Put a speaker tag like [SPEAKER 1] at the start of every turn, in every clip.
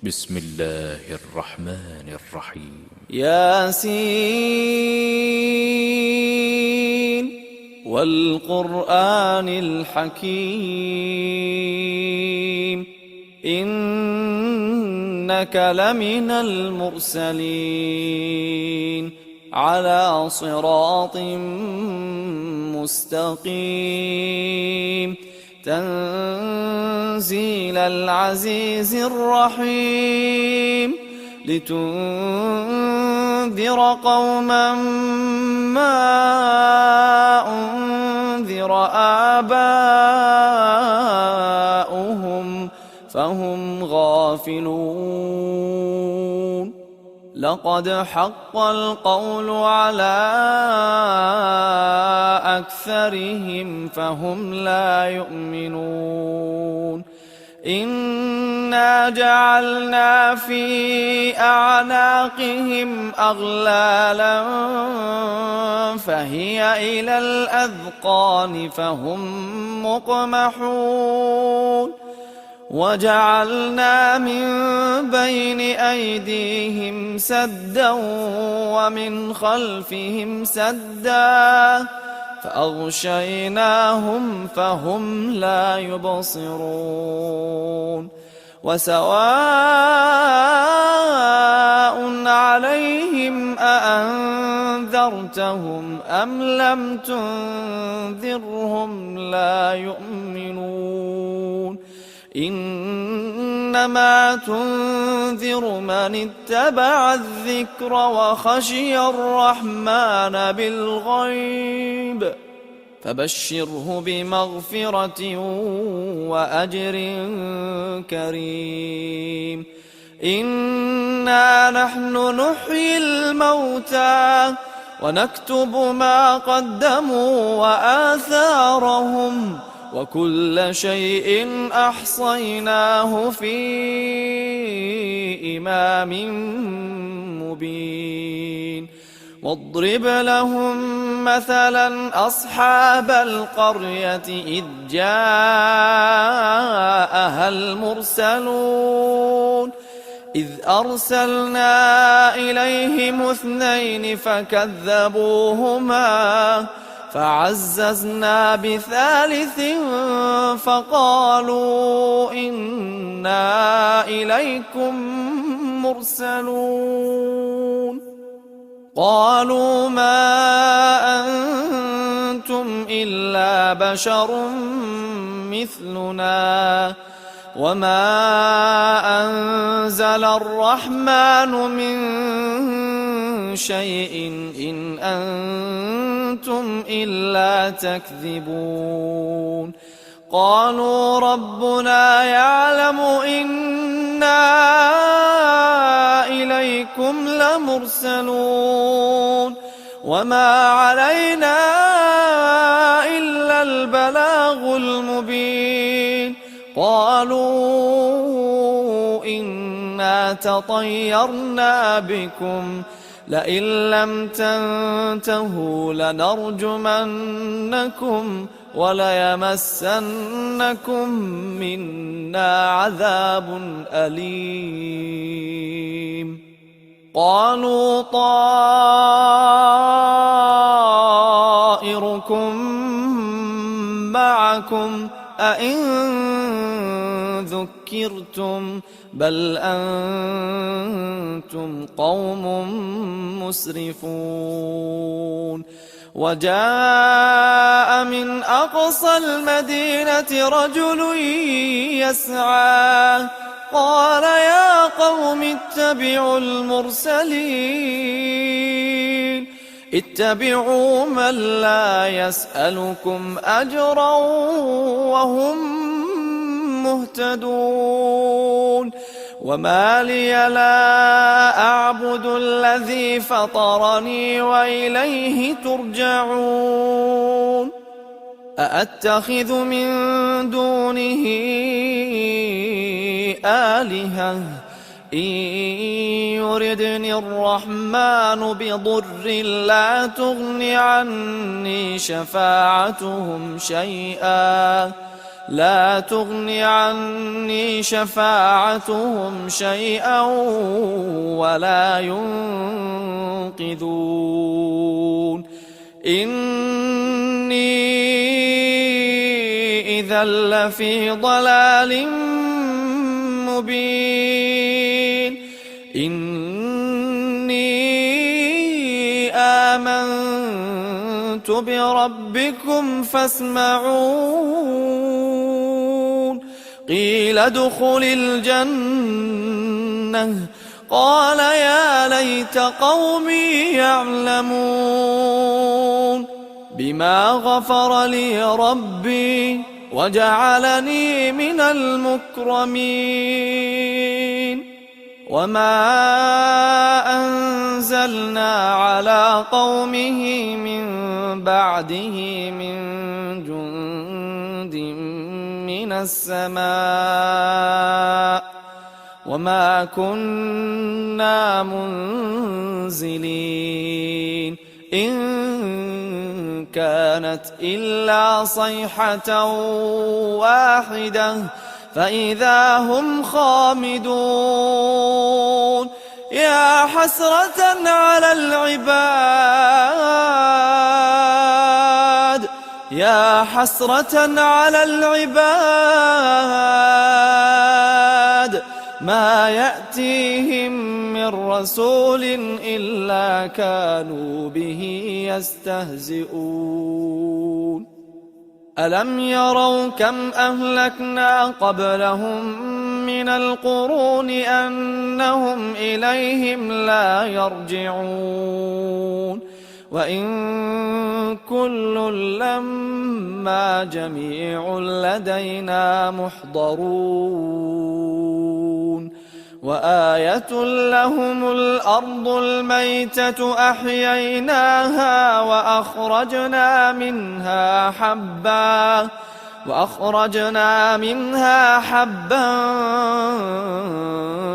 [SPEAKER 1] بسم الله الرحمن الرحيم.
[SPEAKER 2] ياسين والقرآن الحكيم إنك لمن المرسلين على صراط مستقيم تنزيل العزيز الرحيم لتنذر قوما ما أنذر آباؤهم فهم غافلون لقد حق القول على أكثرهم فهم لا يؤمنون إنا جعلنا في أعناقهم أغلالا فهي إلى الأذقان فهم مقمحون وجعلنا من بين أيديهم سدا ومن خلفهم سدا فأغشيناهم فهم لا يبصرون وسواء عليهم أأنذرتهم أم لم تنذرهم لا يؤمنون إنما تنذر من اتبع الذكر وخشي الرحمن بالغيب فبشره بمغفرة وأجر كريم إنا نحن نحيي الموتى ونكتب ما قدموا وآثارهم وكل شيء أحصيناه في إمام مبين واضرب لهم مثلا أصحاب القرية إذ جاءها المرسلون إذ أرسلنا إليهم 2 فكذبوهما فعززنا بثالث فقالوا إنا إليكم مرسلون قالوا ما أنتم إلا بشر مثلنا وما أنزل الرحمن من شيء إن أنتم إلا تكذبون قالوا ربنا يعلم إنا إليكم لمرسلون وما علينا إلا البلاغ المبين قالوا إنا تطيرنا بكم لئن لم تنتهوا لنرجمنكم وليمسنكم منا عذاب أليم قالوا طائركم معكم أئن ذكرتم بل أنتم قوم مسرفون وجاء من أقصى المدينة رجل يسعى قال يا قوم اتبعوا المرسلين اتبعوا من لا يسألكم أجرا وهم مهتدون وما لي لا أعبد الذي فطرني وإليه ترجعون أأتخذ من دونه آلهة إن يردني الرحمن بضر لا تغن عني شفاعتهم شيئا لا تغن عني شفاعتهم شيئا ولا ينقذون إني إذا لفي ضلال مبين إني آمنت بربكم فاسمعون قيل ادخل الجنة قال يا ليت قومي يعلمون بما غفر لي ربي وجعلني من المكرمين وما أنزلنا على قومه من بعده من جند من السماء وما كنا منزلين إن كانت إلا صيحة واحدة فإذا هم خامدون يا حسرة على العباد يا حسرة على العباد ما يأتيهم من رسول إلا كانوا به يستهزئون ألم يروا كم أهلكنا قبلهم من القرون أنهم إليهم لا يرجعون وإن كل لما جميع لدينا محضرون وآية لهم الأرض الميتة أحييناها وأخرجنا منها حبا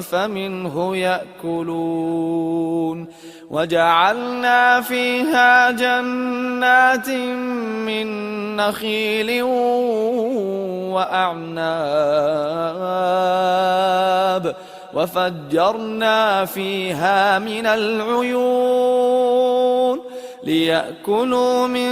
[SPEAKER 2] فمنه يأكلون وجعلنا فيها جنات من نخيل وأعناب وفجرنا فيها من العيون ليأكلوا من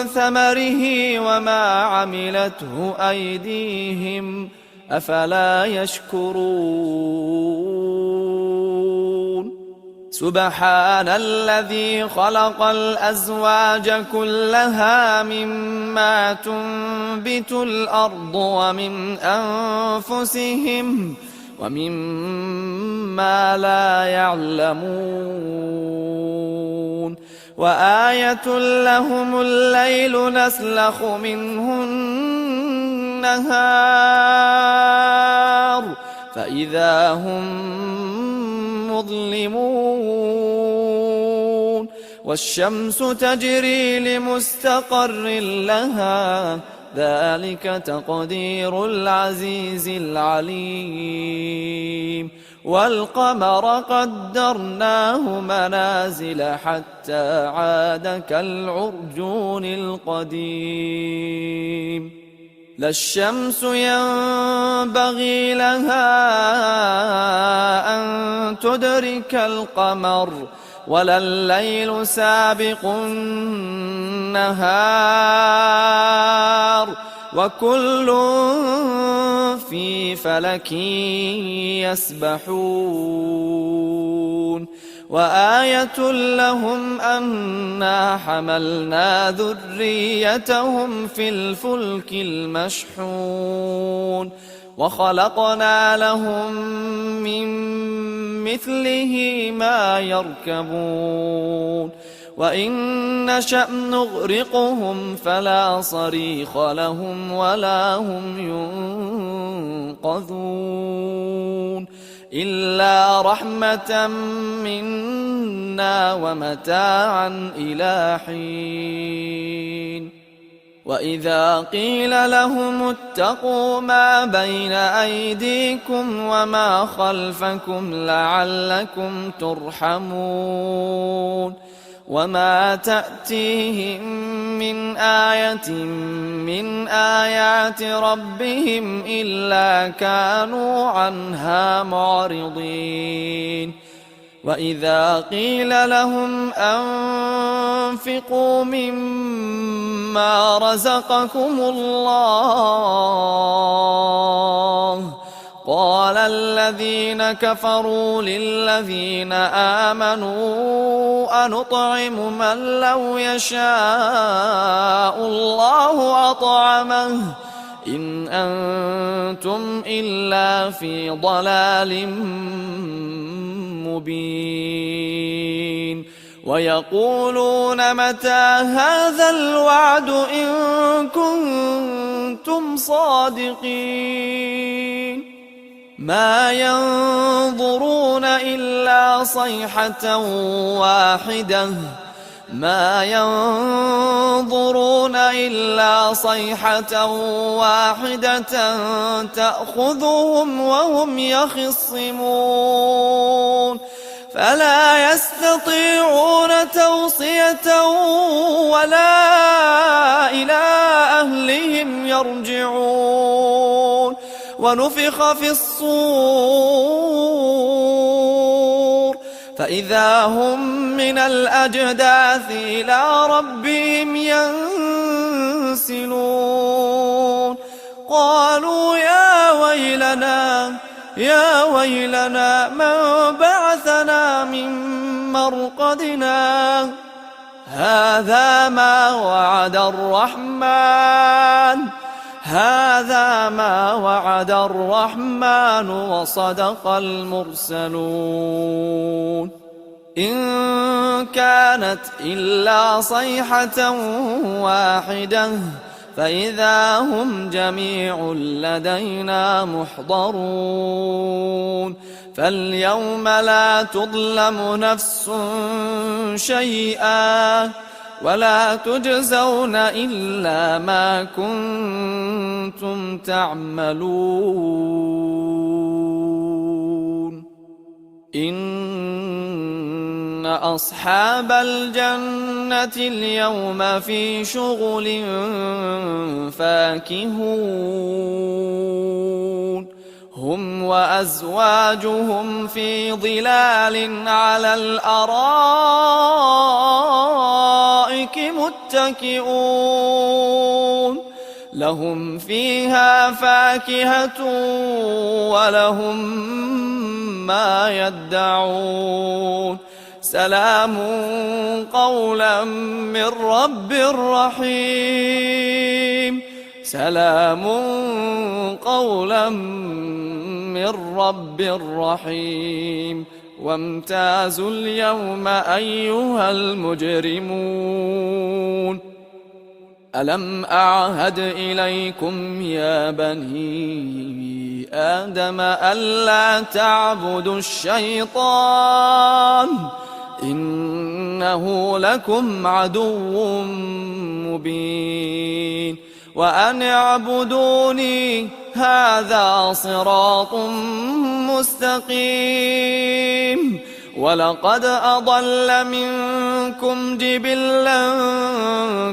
[SPEAKER 2] ثمره وما عملته أيديهم أفلا يشكرون سبحان الذي خلق الأزواج كلها مما تنبت الأرض ومن أنفسهم ومما لا يعلمون وآية لهم الليل نسلخ منه النهار فإذا هم مظلمون والشمس تجري لمستقر لها ذلك تقدير العزيز العليم والقمر قدرناه منازل حتى عاد كالعرجون القديم لا الشمس ينبغي لها أن تدرك القمر ولا الليل سابق النهار وكل في فلك يسبحون وآية لهم أنا حملنا ذريتهم في الفلك المشحون وخلقنا لهم من مثله ما يركبون وإن نشأ نغرقهم فلا صريخ لهم ولا هم ينقذون إلا رحمة منا ومتاعا إلى حين وإذا قيل لهم اتقوا ما بين أيديكم وما خلفكم لعلكم ترحمون وما تأتيهم من آية من آيات ربهم إلا كانوا عنها معرضين وإذا قيل لهم أنفقوا مما رزقكم الله قال الذين كفروا للذين آمنوا أنطعم من لو يشاء الله أطعمه إن أنتم إلا في ضلال مبين ويقولون متى هذا الوعد إن كنتم صادقين ما ينظرون إلا صيحة واحدة تأخذهم وهم يخصمون فلا يستطيعون توصية ولا إلى أهلهم يرجعون ونفخ في الصور فإذا هم من الأجداث إلى ربهم ينسلون قالوا يا ويلنا من بعثنا من مرقدنا هذا ما وعد الرحمن وصدق المرسلون إن كانت إلا صيحة واحدة فإذا هم جميع لدينا محضرون فاليوم لا تظلم نفس شيئا ولا تجزون إلا ما كنتم تعملون إن أصحاب الجنة اليوم في شغل فاكهون هم وأزواجهم في ظلال على الأرائك متكئون لهم فيها فاكهة ولهم ما يدعون سلام قولا من رب رحيم سلام قولا من رب رحيم وامتازوا اليوم أيها المجرمون ألم أعهد إليكم يا بني آدم ألا تعبدوا الشيطان إنه لكم عدو مبين وأن اعبدوني هذا صراط مستقيم ولقد أضل منكم جبلا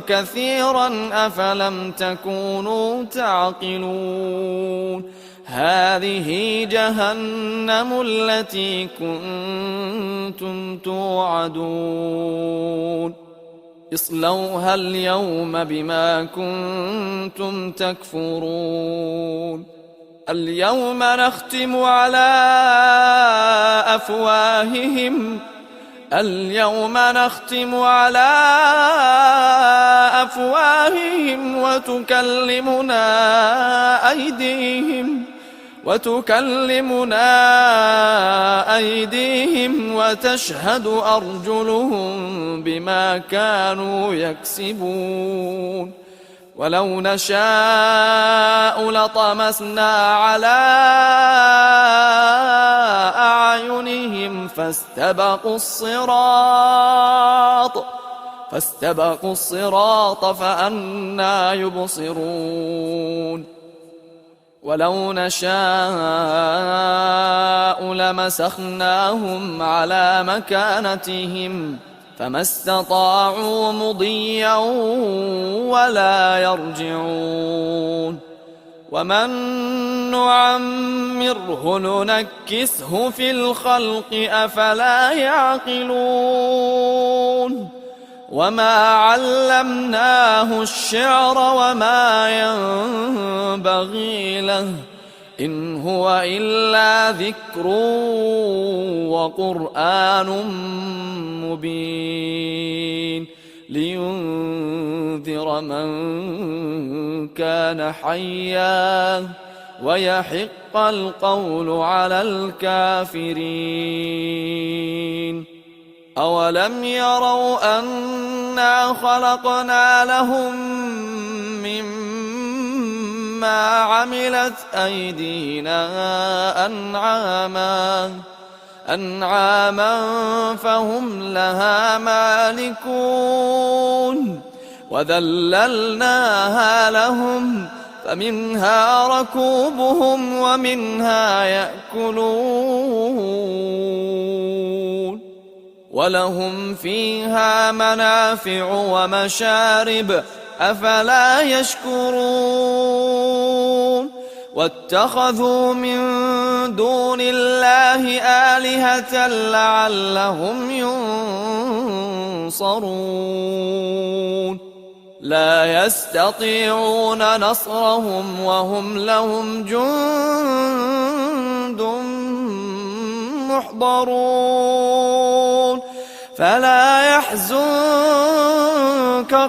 [SPEAKER 2] كثيرا أفلم تكونوا تعقلون هذه جهنم التي كنتم توعدون اصلوها اليوم بما كنتم تكفرون اليوم نختم على أفواههم وتكلمنا أيديهم وتشهد أرجلهم بما كانوا يكسبون ولو نشاء لطمسنا على أعينهم فاستبقوا الصراط فأنى يبصرون ولو نشاء لمسخناهم على مكانتهم فما استطاعوا مضيا ولا يرجعون ومن نعمره ننكسه في الخلق أفلا يعقلون وما علمناه الشعر وما ينبغي له إن هو إلا ذكر وقرآن مبين لينذر من كان حيا ويحق القول على الكافرين أولم يروا أنا خلقنا لهم مما عملت أيدينا أنعاما فهم لها مالكون وذللناها لهم فمنها ركوبهم ومنها يأكلون ولهم فيها منافع ومشارب أفلا يشكرون واتخذوا من دون الله آلهة لعلهم ينصرون لا يستطيعون نصرهم وهم لهم جند محضرون فلا يحزنك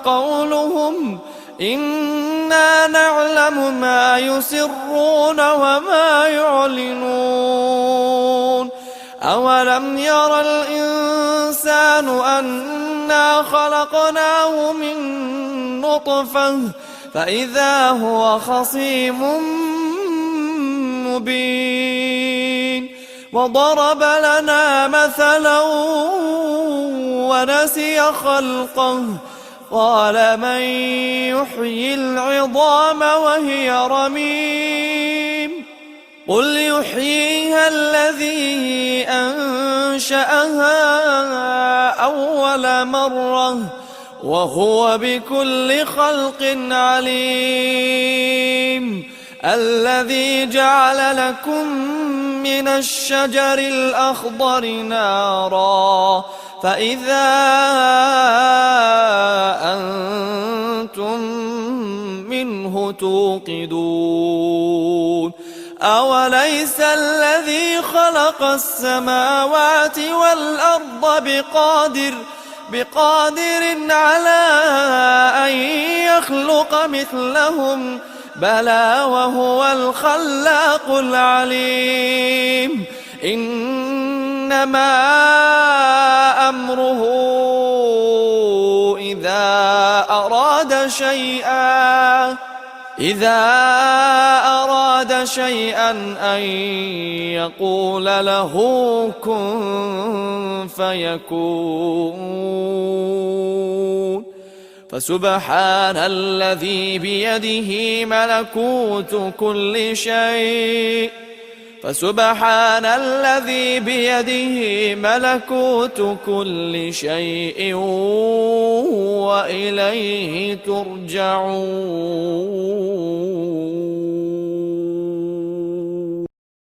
[SPEAKER 2] قولهم إنا نعلم ما يسرون وما يعلنون أولم ير الإنسان أنا خلقناه من نطفة فإذا هو خصيم مبين وضرب لنا مثلا ونسي خلقه قال من يحيي العظام وهي رميم قل يحييها الذي أنشأها أول مرة وهو بكل خلق عليم الذي جعل لكم من الشجر الأخضر نارا فإذا أنتم منه توقدون أوليس الذي خلق السماوات والأرض بقادر على أن يخلق مثلهم بلى وهو الخلاق العليم إنما أمره إذا أراد شيئا أن يقول له كن فيكون فسبحان الذي بيده ملكوت كل شيء وإليه ترجعون.